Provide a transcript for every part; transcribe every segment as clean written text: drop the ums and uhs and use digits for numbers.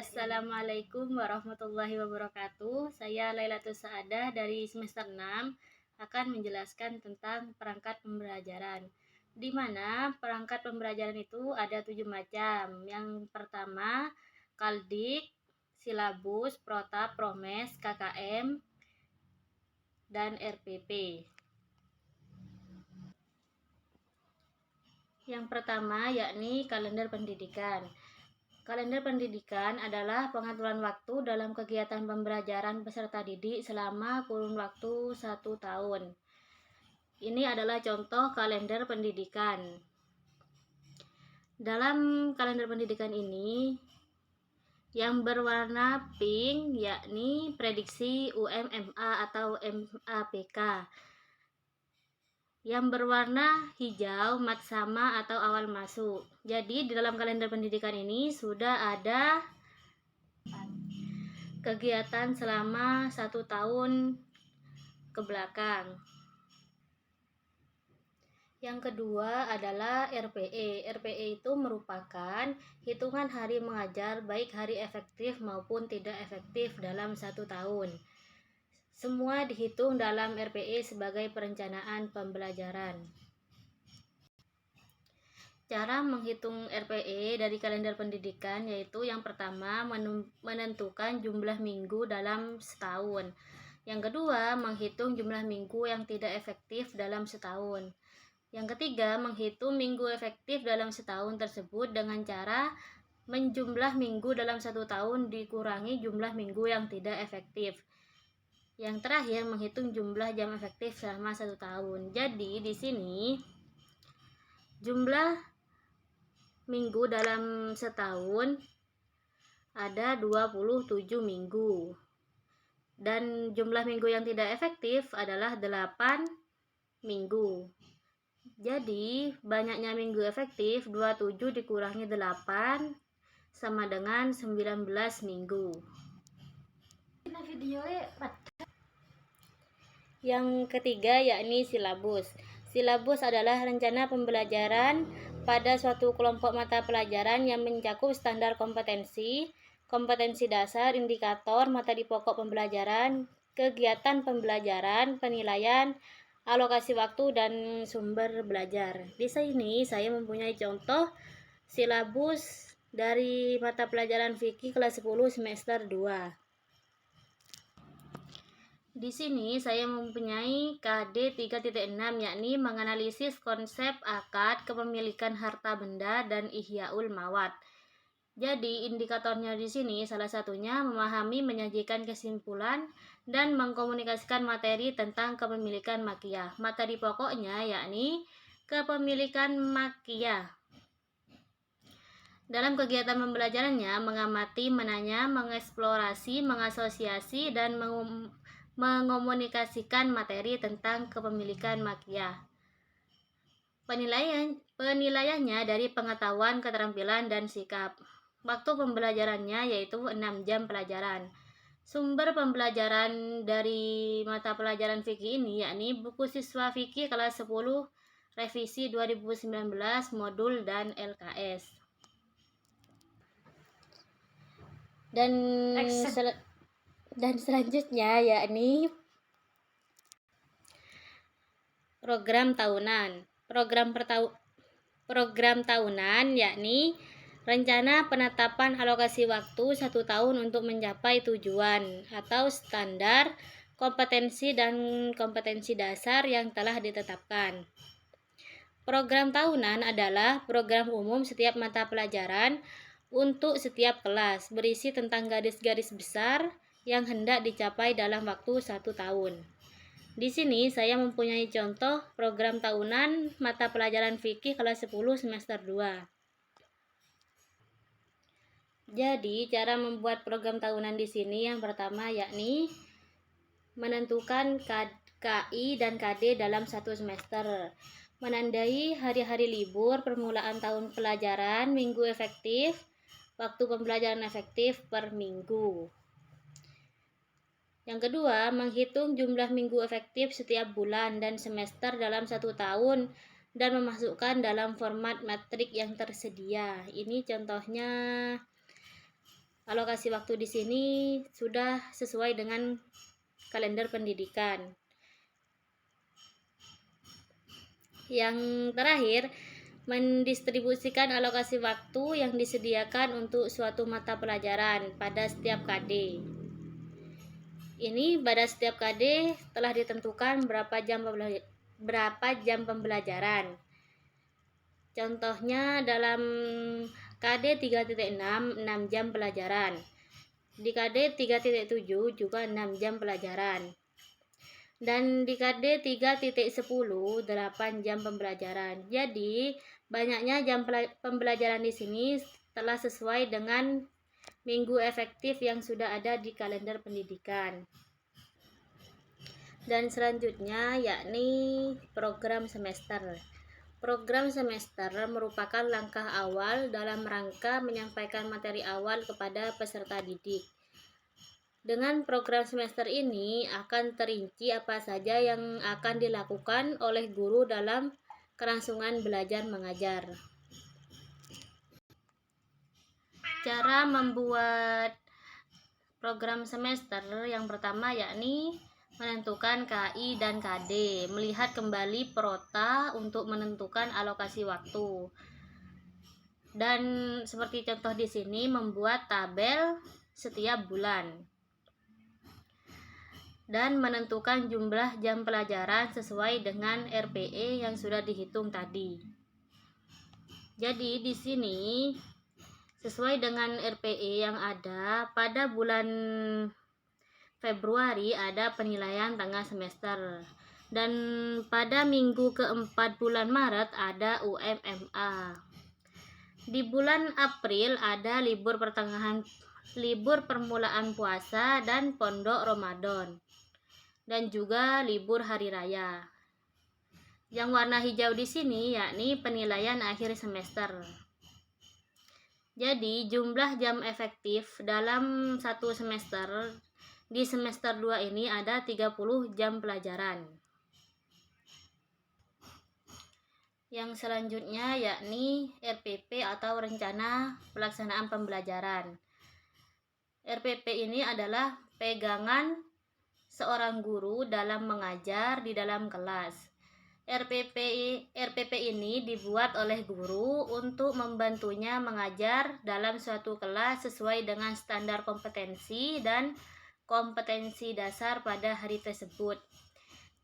Assalamualaikum warahmatullahi wabarakatuh. Saya Lailatul Saadah dari semester 6 akan menjelaskan tentang perangkat pembelajaran. Di mana perangkat pembelajaran itu ada 7 macam. Yang pertama, Kaldik, Silabus, Protap, Promes, KKM, dan RPP. Yang pertama yakni kalender pendidikan. Kalender pendidikan adalah pengaturan waktu dalam kegiatan pembelajaran peserta didik selama kurun waktu 1 tahun. Ini adalah contoh kalender pendidikan. Dalam kalender pendidikan ini, yang berwarna pink yakni prediksi UMMA atau MAPK. Yang berwarna hijau matsama atau awal masuk. Jadi di dalam kalender pendidikan ini sudah ada kegiatan selama 1 tahun ke belakang. Yang kedua adalah RPE. RPE itu merupakan hitungan hari mengajar baik hari efektif maupun tidak efektif dalam 1 tahun. Semua dihitung dalam RPE sebagai perencanaan pembelajaran. Cara menghitung RPE dari kalender pendidikan yaitu yang pertama menentukan jumlah minggu dalam setahun. Yang kedua menghitung jumlah minggu yang tidak efektif dalam setahun. Yang ketiga menghitung minggu efektif dalam setahun tersebut dengan cara menjumlah minggu dalam 1 tahun dikurangi jumlah minggu yang tidak efektif. Yang terakhir menghitung jumlah jam efektif selama 1 tahun. Jadi di sini jumlah minggu dalam setahun ada 27 minggu. Dan jumlah minggu yang tidak efektif adalah 8 minggu. Jadi banyaknya minggu efektif 27 dikurangi 8 sama dengan 19 minggu. Yang ketiga yakni silabus. Silabus adalah rencana pembelajaran pada suatu kelompok mata pelajaran yang mencakup standar kompetensi, kompetensi dasar, indikator, materi pokok pembelajaran, kegiatan pembelajaran, penilaian, alokasi waktu, dan sumber belajar. Di sini saya mempunyai contoh silabus dari mata pelajaran fikih kelas 10 semester 2. Di sini saya mempunyai KD 3.6 yakni menganalisis konsep akad kepemilikan harta benda dan ihyaul mawad. Jadi indikatornya di sini salah satunya memahami, menyajikan kesimpulan dan mengkomunikasikan materi tentang kepemilikan makiyah. Materi pokoknya yakni kepemilikan makiyah. Dalam kegiatan pembelajarannya mengamati, menanya, mengeksplorasi, mengasosiasi, dan mengomunikasikan materi tentang kepemilikan makiyah. Penilaiannya dari pengetahuan, keterampilan, dan sikap. Waktu pembelajarannya yaitu 6 jam pelajaran. Sumber pembelajaran dari mata pelajaran fikih ini yakni buku siswa fikih kelas 10 revisi 2019 modul dan LKS. Dan selanjutnya yakni program tahunan. Program tahunan yakni rencana penetapan alokasi waktu 1 tahun untuk mencapai tujuan atau standar kompetensi dan kompetensi dasar yang telah ditetapkan. Program tahunan adalah program umum setiap mata pelajaran untuk setiap kelas, berisi tentang garis-garis besar yang hendak dicapai dalam waktu 1 tahun. Di sini saya mempunyai contoh program tahunan mata pelajaran fikih kelas 10 semester 2. Jadi cara membuat program tahunan di sini yang pertama yakni menentukan KI dan KD dalam 1 semester. Menandai hari-hari libur, permulaan tahun pelajaran, minggu efektif, waktu pembelajaran efektif per minggu. Yang kedua, menghitung jumlah minggu efektif setiap bulan dan semester dalam 1 tahun dan memasukkan dalam format metrik yang tersedia. Ini contohnya alokasi waktu di sini sudah sesuai dengan kalender pendidikan. Yang terakhir, mendistribusikan alokasi waktu yang disediakan untuk suatu mata pelajaran pada setiap KD. Ini pada setiap KD telah ditentukan berapa jam pembelajaran. Contohnya dalam KD 3.6 6 jam pelajaran. Di KD 3.7 juga 6 jam pelajaran. Dan di KD 3.10 8 jam pembelajaran. Jadi, banyaknya jam pembelajaran di sini telah sesuai dengan minggu efektif yang sudah ada di kalender pendidikan. Dan selanjutnya yakni program semester. Program semester merupakan langkah awal dalam rangka menyampaikan materi awal kepada peserta didik. Dengan program semester ini akan terinci apa saja yang akan dilakukan oleh guru dalam kelangsungan belajar mengajar. Cara membuat program semester yang pertama yakni menentukan KI dan KD, melihat kembali perota untuk menentukan alokasi waktu. Dan seperti contoh di sini membuat tabel setiap bulan. Dan menentukan jumlah jam pelajaran sesuai dengan RPE yang sudah dihitung tadi. Jadi di sini sesuai dengan RPE yang ada pada bulan Februari ada penilaian tengah semester. Dan pada minggu keempat bulan Maret ada UMMA. Di bulan April ada libur permulaan puasa dan pondok Ramadan. Dan juga libur hari raya. Yang warna hijau di sini yakni penilaian akhir semester. Jadi jumlah jam efektif dalam satu semester di semester 2 ini ada 30 jam pelajaran. Yang selanjutnya yakni RPP atau rencana pelaksanaan pembelajaran. RPP ini adalah pegangan seorang guru dalam mengajar di dalam kelas. RPP ini dibuat oleh guru untuk membantunya mengajar dalam suatu kelas sesuai dengan standar kompetensi dan kompetensi dasar pada hari tersebut.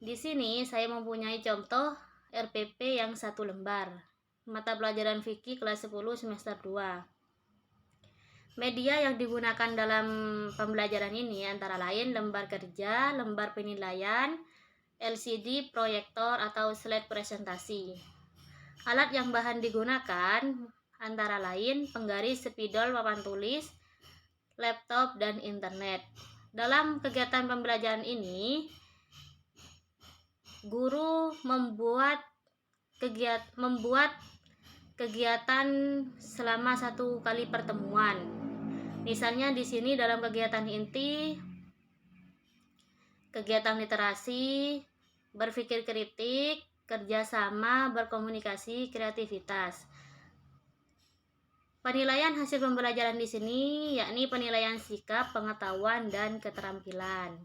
Di sini saya mempunyai contoh RPP yang 1 lembar. Mata pelajaran fikih kelas 10 semester 2. Media yang digunakan dalam pembelajaran ini antara lain lembar kerja, lembar penilaian, LCD, proyektor atau slide presentasi. Alat yang bahan digunakan antara lain penggaris, spidol, papan tulis, laptop, dan internet. Dalam kegiatan pembelajaran ini, guru membuat kegiatan selama 1 kali pertemuan. Misalnya di sini dalam kegiatan inti, kegiatan literasi, berpikir kritik, kerjasama, berkomunikasi, kreativitas. Penilaian hasil pembelajaran di sini yakni penilaian sikap, pengetahuan, dan keterampilan.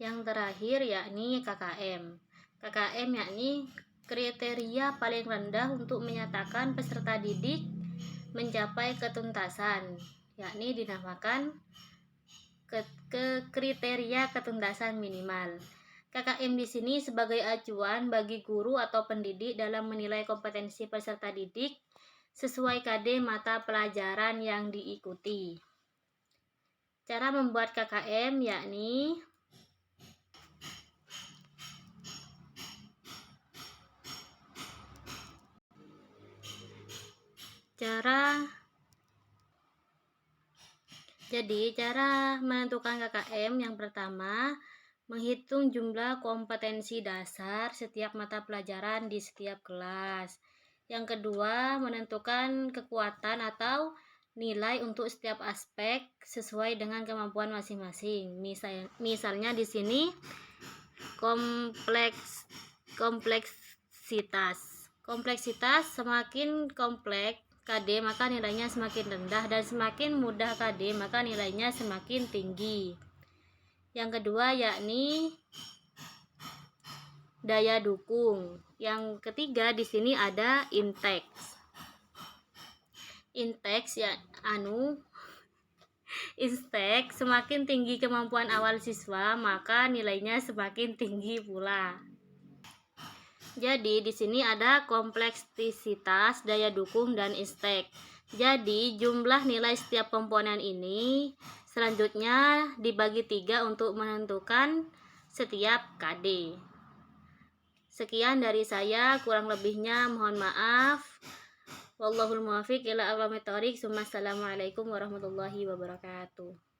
Yang terakhir yakni KKM. KKM yakni kriteria paling rendah untuk menyatakan peserta didik mencapai ketuntasan, yakni dinamakan kriteria ketuntasan minimal. KKM di sini sebagai acuan bagi guru atau pendidik dalam menilai kompetensi peserta didik sesuai KD mata pelajaran yang diikuti. Cara membuat KKM yakni cara menentukan KKM yang pertama, menghitung jumlah kompetensi dasar setiap mata pelajaran di setiap kelas. Yang kedua, menentukan kekuatan atau nilai untuk setiap aspek sesuai dengan kemampuan masing-masing. Misalnya di sini kompleksitas semakin kompleks KD maka nilainya semakin rendah, dan semakin mudah KD maka nilainya semakin tinggi. Yang kedua yakni daya dukung. Yang ketiga di sini ada inteks. Inteks ya Instek, semakin tinggi kemampuan awal siswa, maka nilainya semakin tinggi pula. Jadi di sini ada kompleksitas, daya dukung, dan instek. Jadi jumlah nilai setiap komponen ini selanjutnya dibagi 3 untuk menentukan setiap KD. Sekian dari saya, kurang lebihnya mohon maaf. Wallahul muwaffiq ila aqwamit thoriq. Assalamualaikum warahmatullahi wabarakatuh.